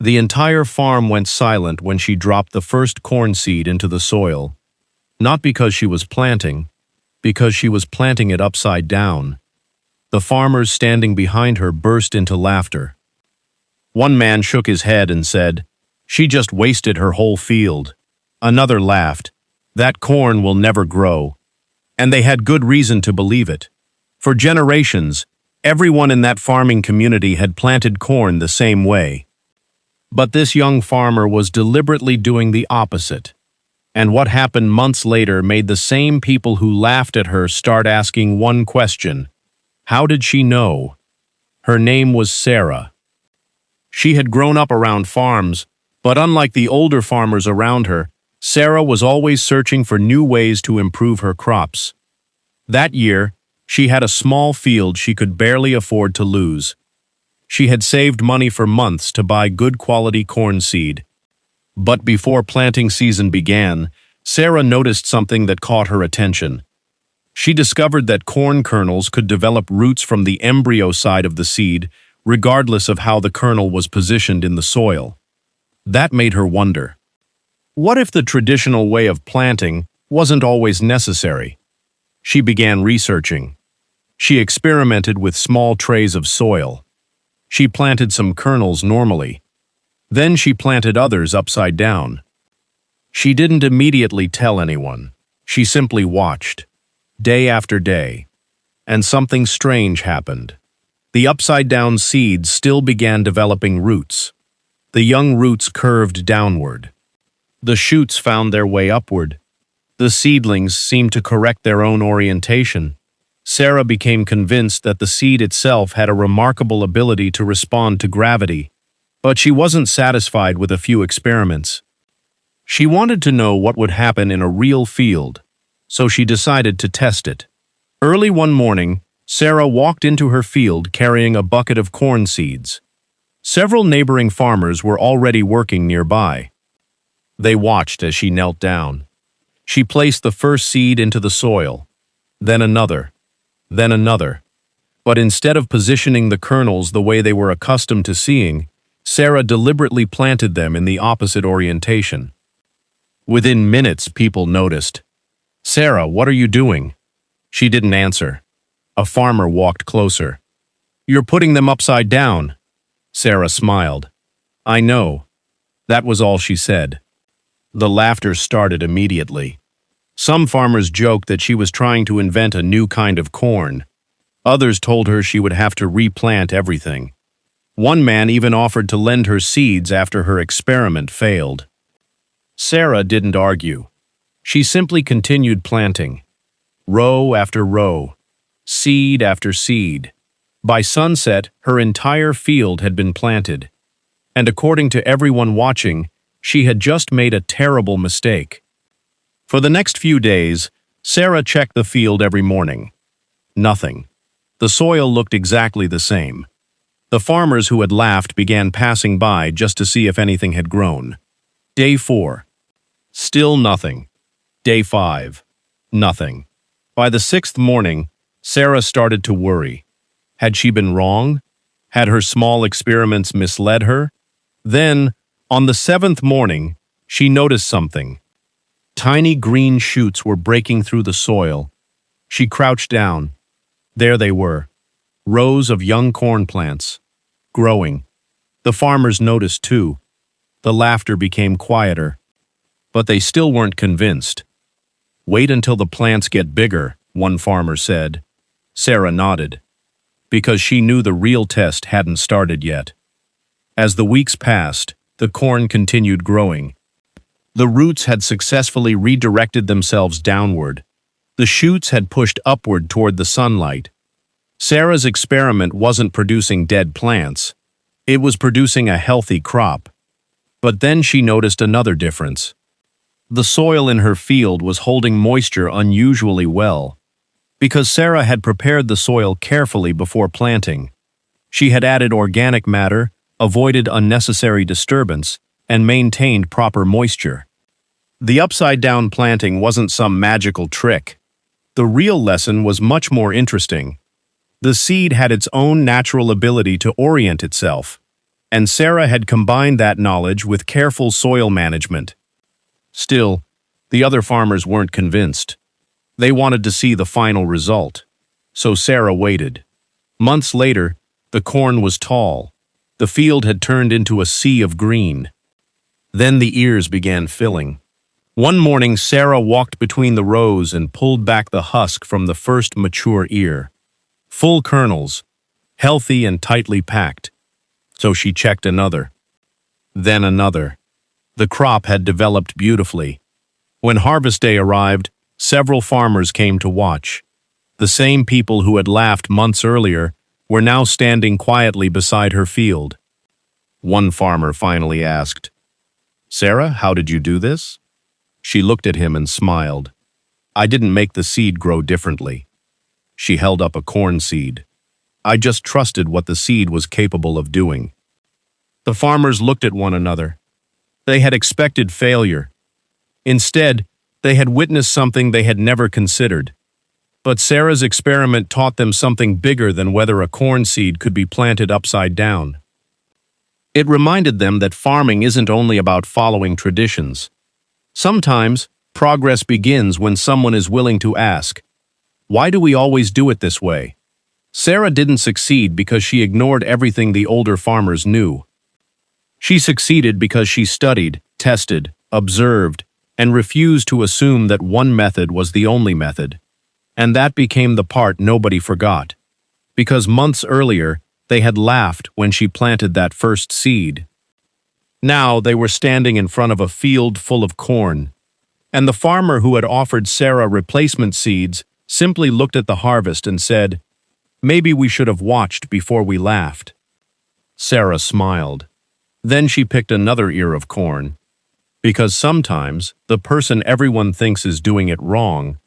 The entire farm went silent when she dropped the first corn seed into the soil. Not because she was planting, because she was planting it upside down. The farmers standing behind her burst into laughter. One man shook his head and said, "She just wasted her whole field." Another laughed, "That corn will never grow." And they had good reason to believe it. For generations, everyone in that farming community had planted corn the same way. But this young farmer was deliberately doing the opposite. And what happened months later made the same people who laughed at her start asking one question. How did she know? Her name was Sarah. She had grown up around farms, but unlike the older farmers around her, Sarah was always searching for new ways to improve her crops. That year, she had a small field she could barely afford to lose. She had saved money for months to buy good quality corn seed. But before planting season began, Sarah noticed something that caught her attention. She discovered that corn kernels could develop roots from the embryo side of the seed, regardless of how the kernel was positioned in the soil. That made her wonder. What if the traditional way of planting wasn't always necessary? She began researching. She experimented with small trays of soil. She planted some kernels normally. Then she planted others upside down. She didn't immediately tell anyone. She simply watched, day after day. And something strange happened. The upside-down seeds still began developing roots. The young roots curved downward. The shoots found their way upward. The seedlings seemed to correct their own orientation. Sarah became convinced that the seed itself had a remarkable ability to respond to gravity. But she wasn't satisfied with a few experiments. She wanted to know what would happen in a real field, so she decided to test it. Early one morning, Sarah walked into her field carrying a bucket of corn seeds. Several neighboring farmers were already working nearby. They watched as she knelt down. She placed the first seed into the soil, then another, then another. But instead of positioning the kernels the way they were accustomed to seeing, Sarah deliberately planted them in the opposite orientation. Within minutes, people noticed. "Sarah, what are you doing?" She didn't answer. A farmer walked closer. "You're putting them upside down." Sarah smiled. "I know." That was all she said. The laughter started immediately. Some farmers joked that she was trying to invent a new kind of corn. Others told her she would have to replant everything. One man even offered to lend her seeds after her experiment failed. Sarah didn't argue. She simply continued planting. Row after row. Seed after seed. By sunset, her entire field had been planted. And according to everyone watching, she had just made a terrible mistake. For the next few days, Sarah checked the field every morning. Nothing. The soil looked exactly the same. The farmers who had laughed began passing by just to see if anything had grown. Day 4. Still nothing. Day 5. Nothing. By the 6th morning, Sarah started to worry. Had she been wrong? Had her small experiments misled her? Then, on the 7th morning, she noticed something. Tiny green shoots were breaking through the soil. She crouched down. There they were, rows of young corn plants, growing. The farmers noticed too. The laughter became quieter. But they still weren't convinced. "Wait until the plants get bigger," one farmer said. Sarah nodded, because she knew the real test hadn't started yet. As the weeks passed, the corn continued growing. The roots had successfully redirected themselves downward. The shoots had pushed upward toward the sunlight. Sarah's experiment wasn't producing dead plants. It was producing a healthy crop. But then she noticed another difference. The soil in her field was holding moisture unusually well. Because Sarah had prepared the soil carefully before planting. She had added organic matter, avoided unnecessary disturbance, and maintained proper moisture. The upside-down planting wasn't some magical trick. The real lesson was much more interesting. The seed had its own natural ability to orient itself. and Sarah had combined that knowledge with careful soil management. Still, the other farmers weren't convinced. They wanted to see the final result. So Sarah waited. Months later, the corn was tall. The field had turned into a sea of green. Then the ears began filling. One morning, Sarah walked between the rows and pulled back the husk from the first mature ear. Full kernels, healthy and tightly packed. So she checked another. Then another. The crop had developed beautifully. When harvest day arrived, several farmers came to watch. The same people who had laughed months earlier were now standing quietly beside her field. One farmer finally asked, "Sarah, how did you do this?" She looked at him and smiled. "I didn't make the seed grow differently." She held up a corn seed. "I just trusted what the seed was capable of doing." The farmers looked at one another. They had expected failure. Instead, they had witnessed something they had never considered. But Sarah's experiment taught them something bigger than whether a corn seed could be planted upside down. It reminded them that farming isn't only about following traditions. Sometimes, progress begins when someone is willing to ask, "Why do we always do it this way?" Sarah didn't succeed because she ignored everything the older farmers knew. She succeeded because she studied, tested, observed, and refused to assume that one method was the only method. And that became the part nobody forgot. Because months earlier, they had laughed when she planted that first seed. Now they were standing in front of a field full of corn. And the farmer who had offered Sarah replacement seeds simply looked at the harvest and said, "Maybe we should have watched before we laughed." Sarah smiled. Then she picked another ear of corn. Because sometimes, the person everyone thinks is doing it wrong